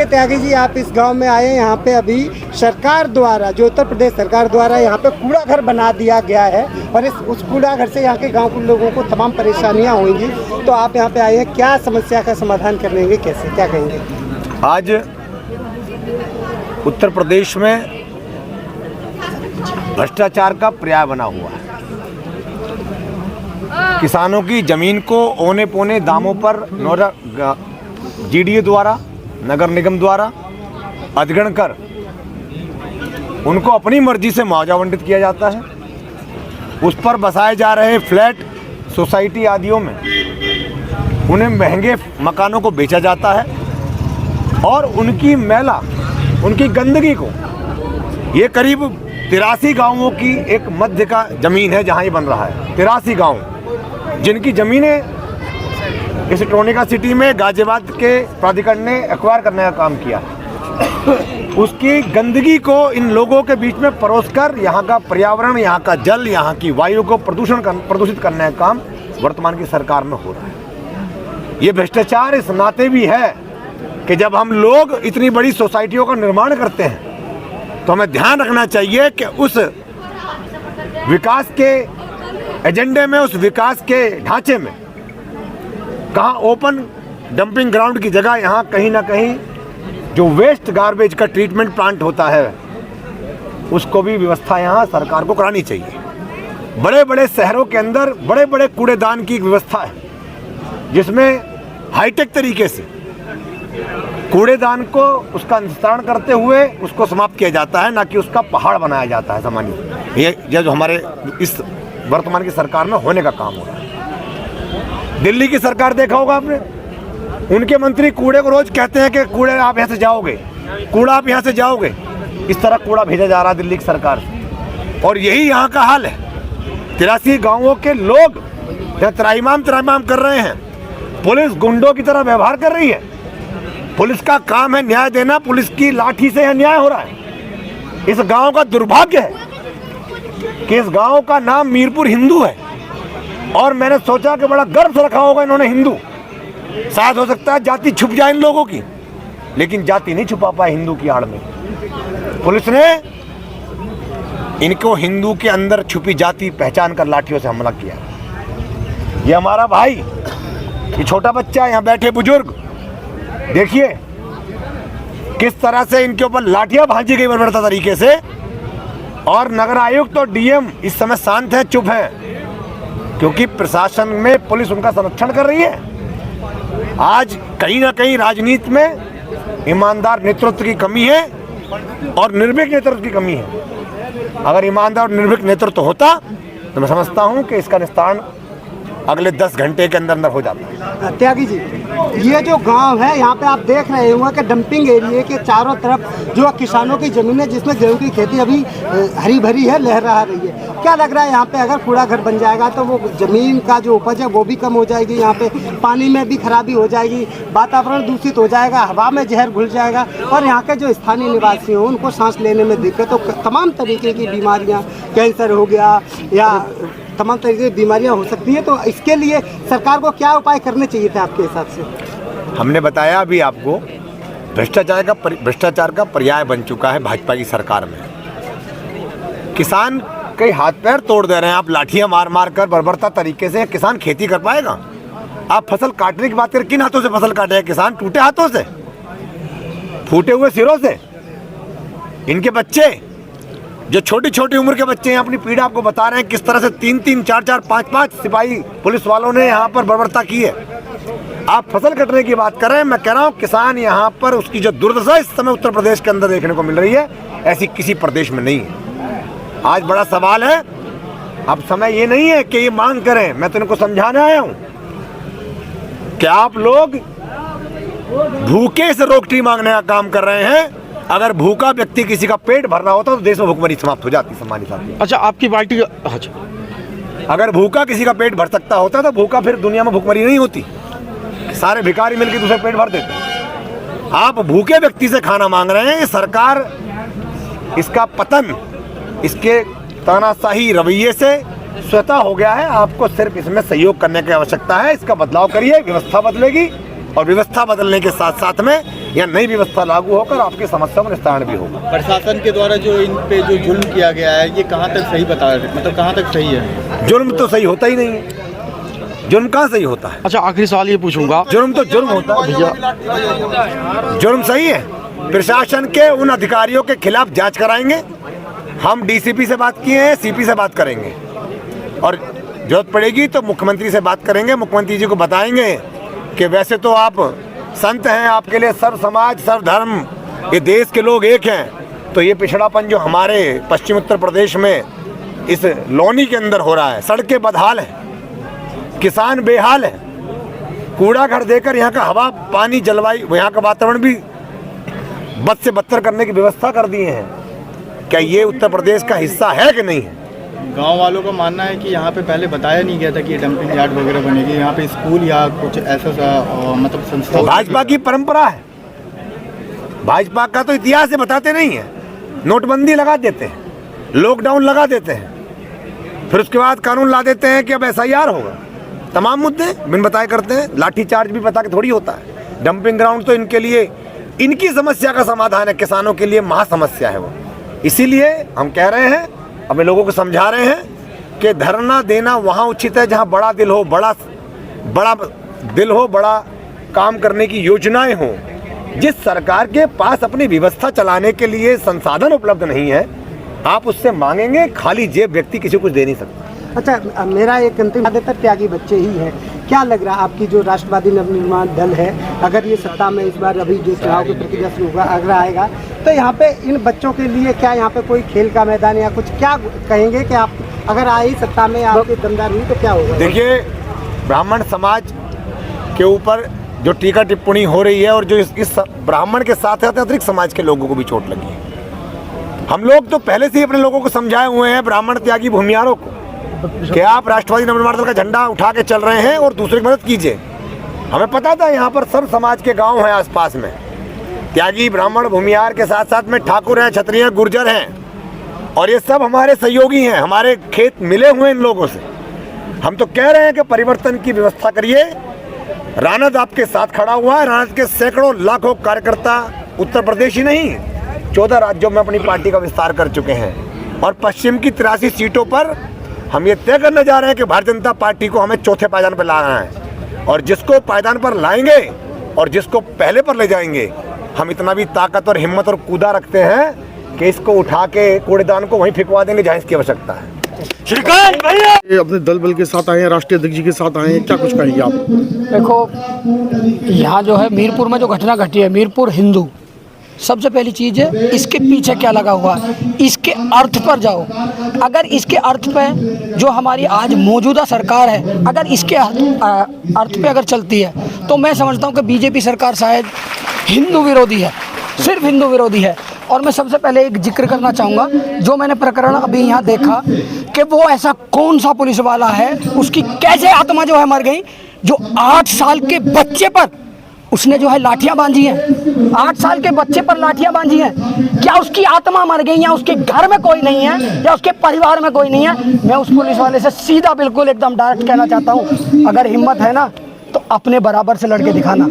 त्यागी जी, आप इस गांव में आए, यहाँ पे अभी सरकार द्वारा, जो उत्तर प्रदेश सरकार द्वारा यहाँ पे कूड़ा घर बना दिया गया है और उस कूड़ा घर से यहाँ के गांव के लोगों को तमाम परेशानियाँ होंगी। तो आप यहाँ पे आए हैं, क्या समस्या का समाधान करेंगे, कैसे, क्या कहेंगे? आज उत्तर प्रदेश में भ्रष्टाचार का पर्याय बना हुआ है। किसानों की जमीन को औने पौने दामों पर जीडीए द्वारा, नगर निगम द्वारा अधिग्रहण कर उनको अपनी मर्जी से मुआवजा आवंटित किया जाता है। उस पर बसाए जा रहे फ्लैट सोसाइटी आदियों में उन्हें महंगे मकानों को बेचा जाता है और उनकी मैला, उनकी गंदगी को, ये करीब 83 गांवों की एक मध्य का ज़मीन है जहां ये बन रहा है। 83 गांव जिनकी ज़मीनें इस टोनिका सिटी में गाजियाबाद के प्राधिकरण ने एक्वायर करने का काम किया, उसकी गंदगी को इन लोगों के बीच में परोसकर यहाँ का पर्यावरण, यहाँ का जल, यहाँ की वायु को प्रदूषित करने का काम वर्तमान की सरकार में हो रहा है। ये भ्रष्टाचार इस नाते भी है कि जब हम लोग इतनी बड़ी सोसाइटियों का निर्माण करते हैं तो हमें ध्यान रखना चाहिए कि उस विकास के एजेंडे में, उस विकास के ढांचे में कहाँ ओपन डंपिंग ग्राउंड की जगह यहाँ कहीं ना कहीं जो वेस्ट गार्बेज का ट्रीटमेंट प्लांट होता है उसको भी व्यवस्था यहाँ सरकार को करानी चाहिए। बड़े बड़े शहरों के अंदर बड़े बड़े कूड़ेदान की एक व्यवस्था है जिसमें हाईटेक तरीके से कूड़ेदान को उसका निस्तारण करते हुए उसको समाप्त किया जाता है, ना कि उसका पहाड़ बनाया जाता है सामान्य। ये जो हमारे इस वर्तमान की सरकार में होने का काम हो रहा है। दिल्ली की सरकार देखा होगा आपने, उनके मंत्री कूड़े को रोज कहते हैं कि कूड़े आप यहाँ से जाओगे, कूड़ा आप यहाँ से जाओगे। इस तरह कूड़ा भेजा जा रहा है दिल्ली की सरकार से, और यही यहाँ का हाल है। 83 गांवों के लोग त्राहिमाम कर रहे हैं। पुलिस गुंडों की तरह व्यवहार कर रही है। पुलिस का काम है न्याय देना, पुलिस की लाठी से अन्याय हो रहा है। इस गांव का दुर्भाग्य है कि इस गांव का नाम मीरपुर हिंदू है और मैंने सोचा कि बड़ा गर्व से रखा होगा इन्होंने हिंदू। शायद हो सकता है जाति छुप जाए इन लोगों की, लेकिन जाति नहीं छुपा पाए हिंदू की आड़ में। पुलिस ने इनको हिंदू के अंदर छुपी जाति पहचान कर लाठियों से हमला किया। ये हमारा भाई, ये छोटा बच्चा, यहाँ बैठे बुजुर्ग, देखिए किस तरह से इनके ऊपर लाठियां भांजी गई बर्बरता तरीके से। और नगर आयुक्त और डीएम इस समय शांत है, चुप है, क्योंकि प्रशासन में पुलिस उनका संरक्षण कर रही है। आज कहीं ना कहीं राजनीति में ईमानदार नेतृत्व की कमी है और निर्भीक नेतृत्व की कमी है। अगर ईमानदार और निर्भीक नेतृत्व होता तो मैं समझता हूं कि इसका निस्तारण अगले 10 घंटे के अंदर अंदर हो जाता है। त्यागी जी, ये जो गांव है यहाँ पे आप देख रहे होंगे कि डंपिंग एरिया के चारों तरफ जो किसानों की जमीन है जिसमें गेहूं की खेती अभी हरी भरी है, लहरा रही है। क्या लग रहा है यहाँ पे अगर कूड़ा घर बन जाएगा तो वो जमीन का जो उपज है वो भी कम हो जाएगी, यहाँ पे पानी में भी खराबी हो जाएगी, वातावरण दूषित हो जाएगा, हवा में जहर घुल जाएगा और यहाँ के जो स्थानीय निवासी हैं उनको सांस लेने में दिक्कत, तो तमाम तरीके की बीमारियाँ, कैंसर हो गया या तमाम तरीके की बीमारियां हो सकती हैं। तो इसके लिए सरकार को क्या उपाय करने चाहिए थे आपके हिसाब से? हमने बताया अभी आपको, भ्रष्टाचार का पर्याय बन चुका है भाजपा की सरकार में। किसान कई हाथ पैर तोड़ दे रहे हैं, आप लाठियां मार मार कर बर्बरता तरीके से। किसान खेती कर पाएगा? आप फसल काटने की बात करें, किन हाथों से फसल काटेगा किसान? टूटे हाथों से, फूटे हुए सिरों से। इनके बच्चे, जो छोटी छोटी उम्र के बच्चे हैं, अपनी पीड़ा आपको बता रहे हैं किस तरह से 3-3, 4-4, 5-5 सिपाही पुलिस वालों ने यहाँ पर बर्बरता की है। आप फसल कटने की बात कर रहे हैं, मैं कह रहा हूँ किसान यहाँ पर उसकी जो दुर्दशा इस समय उत्तर प्रदेश के अंदर देखने को मिल रही है, ऐसी किसी प्रदेश में नहीं है। आज बड़ा सवाल है, अब समय ये नहीं है कि ये मांग करें, मैं तो इनको समझाने आया हूँ कि आप लोग भूखे से रोटी मांगने का काम कर रहे हैं। अगर भूखा व्यक्ति किसी का पेट भर रहा होता तो देश में भुखमरी समाप्त हो जाती, सम्मानित साथी। अच्छा, आपकी पार्टी का, अच्छा, अगर भूखा किसी का पेट भर सकता होता तो भूखा फिर दुनिया में भुखमरी नहीं होती, सारे भिखारी मिलकर दूसरे पेट भर देते। आप भूखे व्यक्ति से खाना मांग रहे हैं। सरकार इसका पतन इसके तानाशाही रवैये से स्वतः हो गया है। आपको सिर्फ इसमें सहयोग करने की आवश्यकता है। इसका बदलाव करिए, व्यवस्था बदलेगी, और व्यवस्था बदलने के साथ साथ में यह नई व्यवस्था लागू होकर आपकी समस्या में निस्तारण भी होगा। प्रशासन के द्वारा जो इन पे जो जुल्म किया गया है ये कहाँ तक सही बता रहे, मतलब कहाँ तक सही है? जुल्म तो सही होता ही नहीं है, जुल्म कहाँ सही होता है? अच्छा, आखिरी सवाल ये पूछूंगा, जुल्म तो जुल्म होता है भैया, जुल्म सही है। प्रशासन के उन अधिकारियों के खिलाफ जांच कराएंगे, हम डीसीपी से बात किए हैं, सीपी से बात करेंगे और जरूरत पड़ेगी तो मुख्यमंत्री से बात करेंगे। मुख्यमंत्री जी को बताएंगे कि वैसे तो आप संत हैं, आपके लिए सर्व समाज सर्व धर्म ये देश के लोग एक हैं, तो ये पिछड़ापन जो हमारे पश्चिम उत्तर प्रदेश में इस लौनी के अंदर हो रहा है, सड़कें बदहाल हैं, किसान बेहाल है, कूड़ा घर देकर यहाँ का हवा पानी जलवायु यहाँ का वातावरण भी बद से बदतर करने की व्यवस्था कर दिए हैं। क्या ये उत्तर प्रदेश का हिस्सा है कि नहीं है? गांव वालों का मानना है कि यहाँ पे पहले बताया नहीं गया था कि ये डंपिंग यार्ड वगैरह बनेगी, यहाँ पे स्कूल या कुछ ऐसा मतलब संस्था। भाजपा की परंपरा है, भाजपा का तो इतिहास है, बताते नहीं है। नोटबंदी लगा देते हैं, लॉकडाउन लगा देते हैं, फिर उसके बाद कानून ला देते हैं कि अब SIR होगा, तमाम मुद्दे बिन बताए करते हैं। लाठी चार्ज भी बता के थोड़ी होता है। डंपिंग ग्राउंड तो इनके लिए इनकी समस्या का समाधान है, किसानों के लिए महा समस्या है वो। इसीलिए हम कह रहे हैं, अपने लोगों को समझा रहे हैं कि धरना देना वहाँ उचित है जहाँ बड़ा दिल हो, बड़ा दिल हो, बड़ा काम करने की योजनाएं हो। जिस सरकार के पास अपनी व्यवस्था चलाने के लिए संसाधन उपलब्ध नहीं है, आप उससे मांगेंगे, खाली जेब व्यक्ति किसी को कुछ दे नहीं सकता। अच्छा, मेरा एक अंतिम, ज़्यादातर त्यागी बच्चे ही हैं, क्या लग रहा है आपकी जो राष्ट्रवादी नवनिर्माण दल है, अगर ये सत्ता में इस बार अभी जो चुनाव की प्रक्रिया शुरू होगा अगर आएगा, तो यहाँ पे इन बच्चों के लिए क्या यहाँ पे कोई खेल का मैदान या कुछ क्या कहेंगे कि आप अगर आई सत्ता में आपकी दमदार हुई तो क्या होगा? देखिए, ब्राह्मण समाज के ऊपर जो टीका टिप्पणी हो रही है और जो इस ब्राह्मण के साथ साथ अतिरिक्त समाज के लोगों को भी चोट लगी है, हम लोग तो पहले से ही अपने लोगों को समझाए हुए हैं, ब्राह्मण त्यागी भूमियारों को, कि आप राष्ट्रवादी नवनिर्माण दल का झंडा उठा के चल रहे हैं और दूसरे की मदद कीजिए। हमें पता था यहाँ पर सब समाज के गांव हैं आसपास में, त्यागी ब्राह्मण भूमियार के साथ साथ में ठाकुर हैं, क्षत्रिय हैं, गुर्जर हैं, और ये सब हमारे सहयोगी हैं, हमारे खेत मिले हुए इन लोगों से। हम तो कह रहे हैं कि परिवर्तन की व्यवस्था करिए। राणा आपके साथ खड़ा हुआ है, राणा के सैकड़ों लाखों कार्यकर्ता उत्तर प्रदेश ही नहीं 14 राज्यों में अपनी पार्टी का विस्तार कर चुके हैं, और पश्चिम की 83 सीटों पर हम ये तय करने जा रहे हैं कि भारतीय जनता पार्टी को हमें चौथे पायदान पर लाना है, और जिसको पायदान पर लाएंगे और जिसको पहले पर ले जाएंगे, हम इतना भी ताकत और हिम्मत और कूदा रखते हैं कि इसको उठा के कूड़ेदान को वहीं फेंकवा देंगे जहाँ इसकी आवश्यकता है। श्रीकांत भैया अपने दल बल के साथ आए हैं, राष्ट्रीय अध्यक्ष जी के साथ आए हैं, क्या कुछ कहेंगे आप? देखो, यहाँ जो है मीरपुर में जो घटना घटी है, मीरपुर हिंदू, सबसे पहली चीज़ है इसके पीछे क्या लगा हुआ है, इसके अर्थ पर जाओ। अगर इसके अर्थ पे जो हमारी आज मौजूदा सरकार है, अगर इसके अर्थ पे अगर चलती है, तो मैं समझता हूँ कि बीजेपी सरकार शायद हिंदू विरोधी है, सिर्फ हिंदू विरोधी है। और मैं सबसे पहले एक जिक्र करना चाहूँगा, जो मैंने प्रकरण अभी यहाँ देखा कि वो ऐसा कौन सा पुलिस वाला है, उसकी कैसे आत्मा जो है मर गई, जो 8 साल के बच्चे पर उसने जो है लाठियां बांधी हैं, 8 साल के बच्चे पर लाठियां बांधी हैं। क्या उसकी आत्मा मर गई, या उसके घर में कोई नहीं है, या उसके परिवार में कोई नहीं है? मैं उस पुलिस वाले से सीधा बिल्कुल एकदम डायरेक्ट कहना चाहता हूँ, अगर हिम्मत है ना तो अपने बराबर से लड़के दिखाना,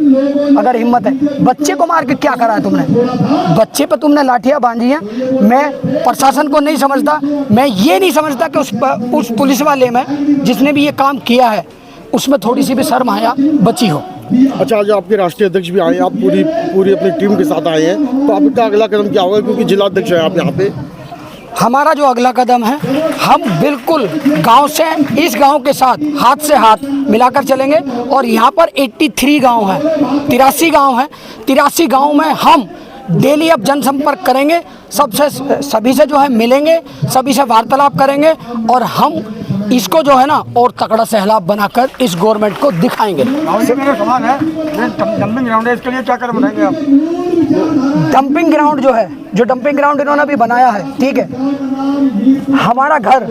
अगर हिम्मत है। बच्चे को मार के क्या करा है तुमने? बच्चे पर तुमने लाठियां बांधी हैं। मैं प्रशासन को नहीं समझता, मैं ये नहीं समझता कि उस पुलिस वाले में जिसने भी ये काम किया है उसमें थोड़ी सी भी शर्म हया बची हो। अच्छा, आज आपके राष्ट्रीय अध्यक्ष भी आए हैं, आप पूरी अपनी टीम के साथ आए हैं, तो आपका अगला कदम क्या होगा, क्योंकि जिला अध्यक्ष है आप यहाँ पे? हमारा जो अगला कदम है, हम बिल्कुल गांव से इस गांव के साथ हाथ से हाथ मिलाकर चलेंगे, और यहाँ पर 83 गांव हैं, 83 गांव हैं, 83 गांव में हम डेली अब जनसंपर्क करेंगे, सभी से जो है मिलेंगे, सभी से वार्तालाप करेंगे, और हम इसको जो है ना और तगड़ा सैलाब बनाकर इस गवर्नमेंट को दिखाएंगे। सवाल है, डंपिंग ग्राउंड है, इसके लिए क्या कदम उठाएंगे आप? डंपिंग ग्राउंड जो है, जो डंपिंग ग्राउंड इन्होंने अभी बनाया है, ठीक है, हमारा घर,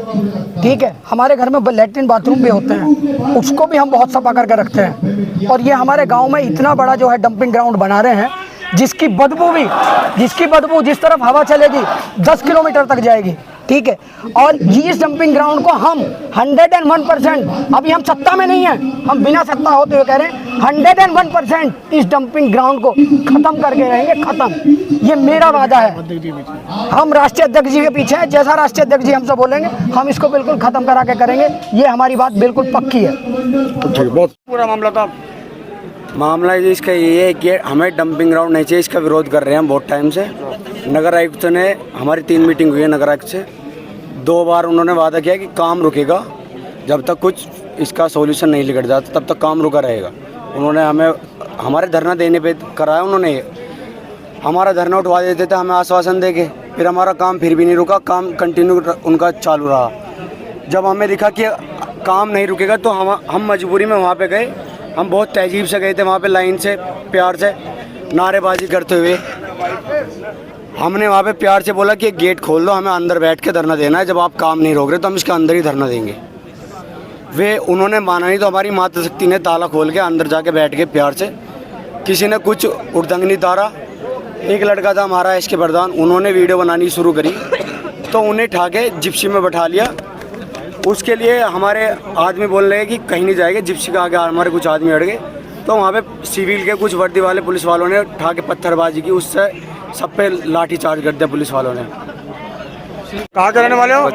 ठीक है, हमारे घर में लैट्रिन बाथरूम भी होते हैं, उसको भी हम बहुत सफा करके रखते हैं, और ये हमारे गांव में इतना बड़ा जो है डंपिंग ग्राउंड बना रहे हैं, जिसकी बदबू जिस तरफ हवा चलेगी 10 किलोमीटर तक जाएगी। ठीक है। और इस डंपिंग ग्राउंड को हम 101%, अभी हम सत्ता में नहीं है, हम बिना सत्ता होते हुए कह रहे हैं 101% इस डंपिंग ग्राउंड को खत्म करके रहेंगे, खत्म। ये मेरा वादा है। हम राष्ट्रीय अध्यक्ष जी के पीछे हैं, जैसा राष्ट्रीय अध्यक्ष जी हमसे बोलेंगे हम इसको बिल्कुल खत्म करा के करेंगे, ये हमारी बात बिल्कुल पक्की है। बहुत पूरा मामला था। मामला इसका ये है कि हमें डंपिंग ग्राउंड नहीं चाहिए, इसका विरोध कर रहे हैं हम बहुत टाइम से। नगर आयुक्त ने, हमारी 3 मीटिंग हुई है नगर आयुक्त से, 2 बार उन्होंने वादा किया कि काम रुकेगा जब तक कुछ इसका सॉल्यूशन नहीं निकल जाता, तब तक काम रुका रहेगा। उन्होंने हमें हमारे धरना देने पे कराया, उन्होंने हमारा धरना उठवा देते थे हमें आश्वासन दे के, फिर हमारा काम फिर भी नहीं रुका, काम कंटिन्यू उनका चालू रहा। जब हमें दिखा कि काम नहीं रुकेगा तो हम मजबूरी में वहाँ पे गए। हम बहुत तहजीब से गए थे वहाँ पे, लाइन से प्यार से नारेबाजी करते हुए हमने वहाँ पे प्यार से बोला कि गेट खोल दो, हमें अंदर बैठ के धरना देना है, जब आप काम नहीं रोक रहे तो हम इसके अंदर ही धरना देंगे। वे उन्होंने माना नहीं, तो हमारी मातृशक्ति ने ताला खोल के अंदर जाके बैठ के प्यार से, किसी ने कुछ उड़दंगनी तारा, एक लड़का था हमारा एस के प्रधान, उन्होंने वीडियो बनानी शुरू करी तो उन्हें ठाके जिप्सी में बैठा लिया। उसके लिए हमारे आदमी बोल रहे हैं कि कहीं नहीं जाएंगे, जिप्सी का आगे हमारे कुछ आदमी अड़ गए, तो वहाँ पे सिविल के कुछ वर्दी वाले पुलिस वालों ने उठा के पत्थरबाजी की, उससे सब पे लाठी चार्ज कर दिया पुलिस वालों ने। कहाँ के रहने वाले हो?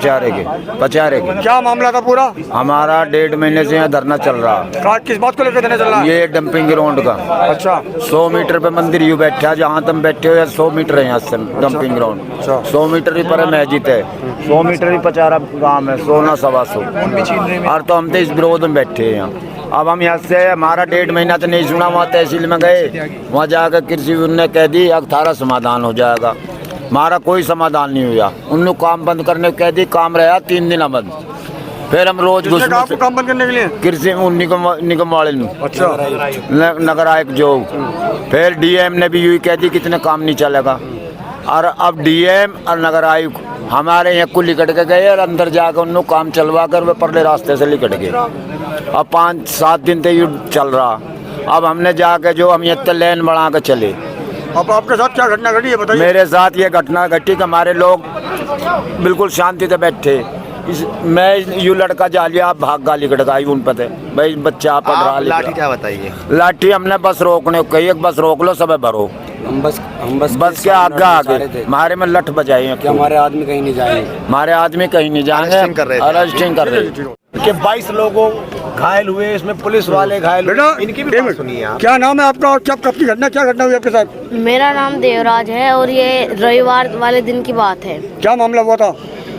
पचारे के। क्या मामला था पूरा? हमारा 1.5 महीने से यहाँ धरना चल रहा है। किस बात को लेकर धरना चल रहा है? ये डंपिंग ग्राउंड का। अच्छा। 100 मीटर पे मंदिर यू बैठा है, जहाँ तुम बैठे हो, 100 मीटर है यहाँ से डंपिंग ग्राउंड। 100 मीटर ही पर मस्जिद है, 100 मीटर ही पचारा गाँव है, 100 ना 125। और तो हम तो इस विरोध में बैठे हैं यहाँ। अब हम यहाँ से, हमारा 1.5 महीना तो नहीं सुना, वहाँ तहसील में गए, वहाँ जाकर कृषि ने कह दी अब थारा समाधान हो जाएगा। हमारा कोई समाधान नहीं हुआ, उन्होंने काम बंद करने को कह दी, काम रहा 3 दिन बंद। फिर हम रोज काम बंद करने के लिए कृषि निगम वाले ने, अच्छा, नगर आयुक्त जो, फिर डीएम ने भी यही कह दी कितने काम नहीं चलेगा। और अब डीएम और नगर आयुक्त हमारे यहाँ को लिकट के गए और अंदर जाकर उन्होंने काम चलवा कर वे परले रास्ते से लिकट गए। अब 5-7 दिन से ये चल रहा। अब हमने जाकर जो हम ये लेन बढ़ा कर चले। अब आपके साथ क्या घटना घटी है बताइए? मेरे साथ ये घटना घटी कि हमारे लोग बिल्कुल शांति से बैठे, मैं यू लड़का जा लिया, आप भाग गाली कटकाई उन पर भाई बच्चा पढ़ रहा। लाठी क्या बताइए? लाठी हमने बस रोकने को कही, एक बस रोक लो सब भरो। हम बस के आगे हमारे में लठ बजाई है कि हमारे आदमी कहीं नहीं जाएंगे, हमारे आदमी कहीं नहीं जाएंगे, अरेस्टिंग कर रहे कि 22 लोगों घायल हुए, इसमें पुलिस वाले घायल हुए। इनकी भी बात सुनिए आप। क्या नाम है आपका और क्या कब की घटना, क्या घटना हुई आपके साथ? मेरा नाम देवराज है और ये रविवार वाले दिन की बात है। क्या मामला हुआ था?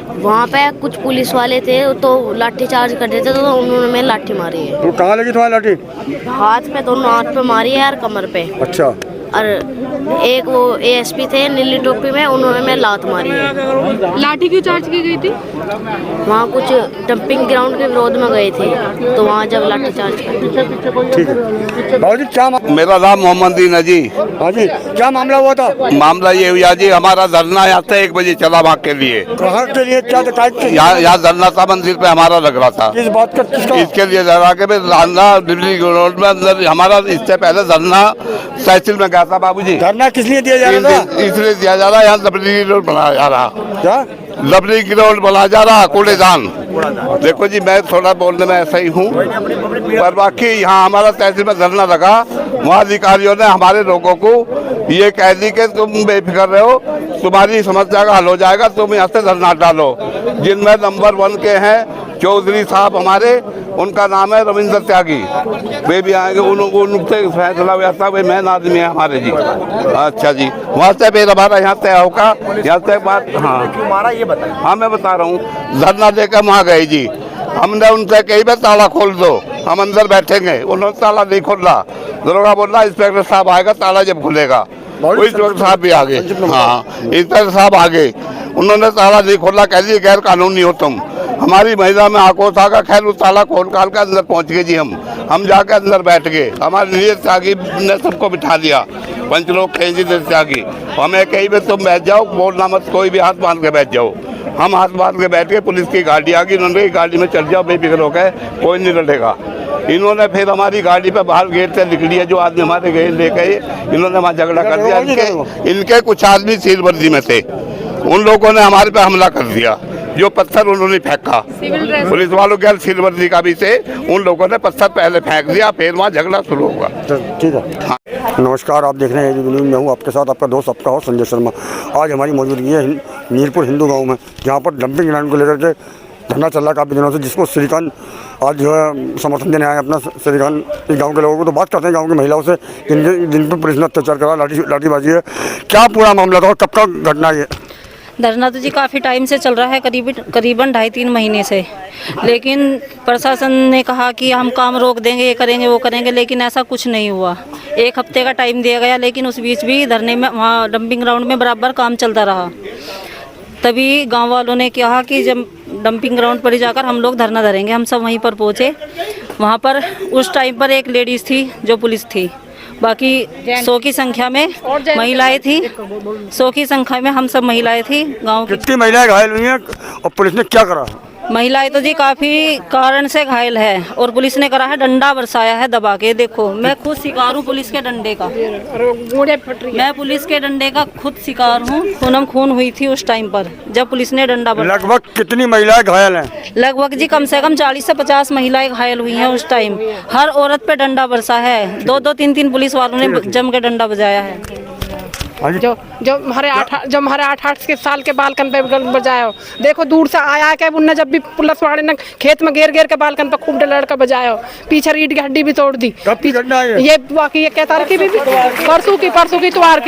वहाँ पे कुछ पुलिस वाले थे तो लाठी चार्ज कर रहे थे, तो उन्होंने मेरी लाठी मारी है। तो कहाँ लगी तुम्हारी लाठी? हाथ पे, दोनों हाथ पे मारी है और कमर पे। अच्छा। और एक वो एएसपी थे नीली टोपी में, उन्होंने मेरी लात मारी है। लाठी क्यों चार्ज की गई थी? वहाँ कुछ डंपिंग ग्राउंड के विरोध में गए थे, तो वहाँ जब लाठी चार्ज कर। ठीक है बाबूजी, क्या मेरा नाम मोहम्मद दीन है जी। हाँ जी, क्या मामला हुआ था? मामला ये हुआ जी, हमारा धरना यहाँ से 1 बजे चला भाग के लिए। कहाँ के लिए? क्या यहाँ धरना था, मंदिर पे हमारा लग रहा था। किस बात का? किसका? इसके लिए धरना के दिल्ली रोड में अंदर हमारा, इससे पहले धरना तहसील में गया था बाबूजी। धरना किस लिए दिया जा रहा था? इसलिए दिया जा रहा है, यहाँ लबरी रोड बनाया जा रहा। क्या लबरी ग्राउंड बनाया जा रहा, कूड़ेदान। देखो जी, मैं थोड़ा बोलने में ऐसा ही हूँ, पर बाकी यहाँ हमारा तहसील में धरना लगा, वहाँ अधिकारियों ने हमारे लोगों को ये कह दी कि तुम बेफिक्र रहो, तुम्हारी समस्या का हल हो जाएगा, तुम यहाँ से धरना डालो। जिनमें नंबर 1 के हैं चौधरी साहब हमारे, उनका नाम है रविंद्र त्यागी, वे भी आएंगे, उनसे फैसला हुआ था, वे मेन आदमी है हमारे जी। अच्छा जी, वहाँ से फिर हमारा यहाँ तय होगा, यहाँ से बात। हाँ क्यों मारा ये बताइए? हाँ मैं बता रहा हूँ, धरना देकर वहाँ गए जी, हमने उनसे कही भाई ताला खोल दो, हम अंदर बैठेंगे, उन्होंने ताला नहीं खोला। दरोगा बोला इंस्पेक्टर साहब आएगा, ताला जब खुलेगा। वही इंस्पेक्टर साहब भी आ गए। हाँ, इंस्पेक्टर साहब आ गए, उन्होंने ताला नहीं खोला, कह दिए गैर कानूनी हो तुम। हमारी महिला में आक्रोश आ गया, खैर उस ताला खोल काल के अंदर पहुंच गए जी। हम जाके अंदर बैठ गए, हमारे नीरज त्यागी ने सबको बिठा दिया, पंच लोग कहे जी नीरज त्यागी, हमें कहीं भी तुम बैठ जाओ, बोलना मत, कोई भी हाथ बांध के बैठ जाओ। हम हाथ बांध के बैठ गए, पुलिस की गाड़ी आ गई, उन्होंने गाड़ी में चढ़ जाओ, बेफिक्र हो गए, कोई नहीं लड़ेगा। इन्होंने फिर हमारी गाड़ी पे बाहर गेट से निकली है, जो आदमी हमारे गए ले गए, इन्होंने वहाँ झगड़ा कर दिया। इनके कुछ आदमी सील वर्दी में थे, उन लोगों ने हमारे पे हमला कर दिया। जो पत्थर उन्होंने फेंका, पुलिस वालों के सिलवर्दी का भी से उन लोगों ने पत्थर पहले फेंक दिया, फिर वहाँ झगड़ा शुरू हुआ। ठीक है। नमस्कार, आप देख रहे हैं न्यूज़। मैं हूँ आपके साथ आपका दोस्त आपका होस्ट संजय शर्मा। आज हमारी मौजूदगी है मीरपुर हिंदू गांव में, जहाँ पर डंपिंग ग्राउंड को लेकर के धरना चल रहा है काफ़ी दिनों से, जिसको श्रीकांत आज जो है समर्थन देने आए अपना श्रीकांत गांव के लोगों को। तो बात करते हैं गांव की महिलाओं से जिन पर पुलिस ने अत्याचार करा, लाठीबाजी है, क्या पूरा मामला था और कब का घटना है? धरना तो जी काफ़ी टाइम से चल रहा है, करीबन 2.5-3 महीने से। लेकिन प्रशासन ने कहा कि हम काम रोक देंगे, ये करेंगे वो करेंगे, लेकिन ऐसा कुछ नहीं हुआ। 1 हफ्ते का टाइम दिया गया, लेकिन उस बीच भी धरने में वहाँ डंपिंग ग्राउंड में बराबर काम चलता रहा। तभी गांव वालों ने कहा कि जब डंपिंग ग्राउंड पर ही जाकर हम लोग धरना धरेंगे। हम सब वहीं पर पहुँचे। वहाँ पर उस टाइम पर एक लेडीज़ थी जो पुलिस थी, बाकी 100 की संख्या में महिलाएं थी। 100 की संख्या में हम सब महिलाएं थी गांव की। कितनी महिलाएं घायल हुई हैं और पुलिस ने क्या करा? महिलाएं तो जी काफ़ी कारण से घायल है और पुलिस ने करा है, डंडा बरसाया है दबा के। देखो, मैं खुद शिकार हूँ पुलिस के डंडे का, मैं पुलिस के डंडे का खुद शिकार हूँ। खूनम खून हुई थी उस टाइम पर जब पुलिस ने डंडा बरसाया। लगभग कितनी महिलाएं घायल हैं? लगभग जी कम से कम 40 से 50 महिलाएं घायल हुई हैं उस टाइम। हर औरत पे डंडा बरसा है। 2-2, 3-3 पुलिस वालों ने जम के डंडा बजाया है। जो हमारे 8 साल के बालकन पे बजाया हो। देखो, दूर से आया क्या उनने, जब भी पुलिस वाले ने खेत में घेर के बालकन पे खूब लड़का बजाया हो। पीछे रीढ़ की हड्डी भी तोड़ दी। कब की घटना है ये? बाकी ये क्या तारीख की? परसों की इतवार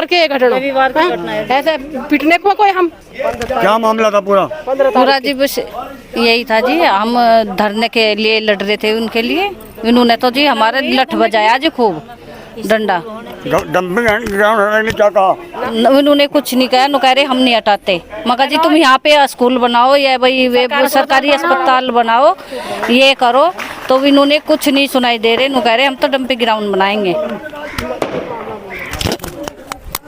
की घटना। ऐसे पिटने को कोई हम क्या मामला था पूरा जी बस यही था जी, हम धरने के लिए लड़ रहे थे उनके लिए। उन्होंने तो जी हमारे लठ बजाया जी खूब डंडा। डंपिंग ग्राउंड ने क्या कहा? उन्होंने कुछ नहीं कहा, कह रहे हम नहीं हटाते। मगर जी तुम यहाँ पे स्कूल बनाओ या भाई वे सरकारी अस्पताल बनाओ, ये करो। तो इन्होंने कुछ नहीं सुनाई दे रहे, कह रहे हम तो डंपिंग ग्राउंड बनाएंगे।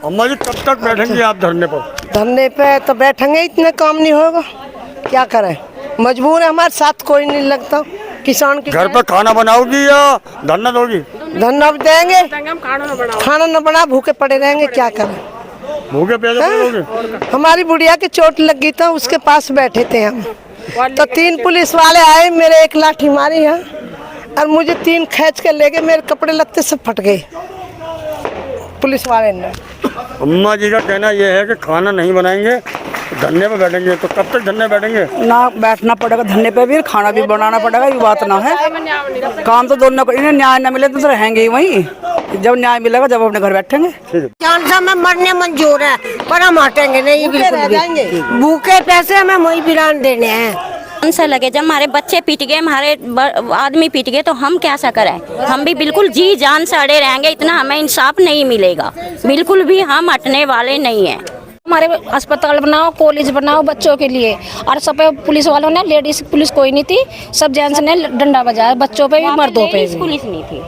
अम्मा जी, कब तक बैठेंगे आप धरने पर? धरने पे तो बैठेंगे, इतना काम नहीं होगा, क्या करें, मजबूर है, हमारे साथ कोई नहीं लगता। किसान के घर पर खाना बनाओगी या धरना दोगी? धरना देंगे, खाना न बना भूखे पड़े रहेंगे, क्या करें, भूखे प्यासे पड़ोगे? हमारी बुढ़िया की चोट लग गई था, उसके पास बैठे थे हम, तो 3 पुलिस वाले आए, मेरे एक लाठी मारी है और मुझे 3 खींच के ले गए, मेरे कपड़े लत्ते सब फट गए पुलिस वाले ने। अम्मा जी का कहना यह है कि खाना नहीं बनाएंगे, धरने पे बैठेंगे। तो कब तक धरने बैठेंगे? ना बैठना पड़ेगा धरने पे भी, खाना भी बनाना पड़ेगा, ये बात ना है। काम तो दोनों, इन्हें न्याय न मिले तो रहेंगे ही वहीं। जब न्याय मिलेगा जब अपने घर बैठेंगे। जान सा में मरने मंजूर है, पर हम हटेंगे नहीं, बिल्कुल भी। भूखे पैसे हमें वही बिरान देने हैं। से लगे, जब हमारे बच्चे पीट गए, हमारे आदमी पीट गए, तो हम कैसा करें? हम भी बिल्कुल जी जान से अड़े रहेंगे, इतना हमें इंसाफ नहीं मिलेगा, बिल्कुल भी हम हटने वाले नहीं हैं। हमारे अस्पताल बनाओ, कॉलेज बनाओ बच्चों के लिए। और सब पुलिस वालों ने, लेडीज पुलिस कोई नहीं थी, सब जेंट्स ने डंडा बजाया, बच्चों पे भी मर्दों पे भी। पुलिस नहीं थी।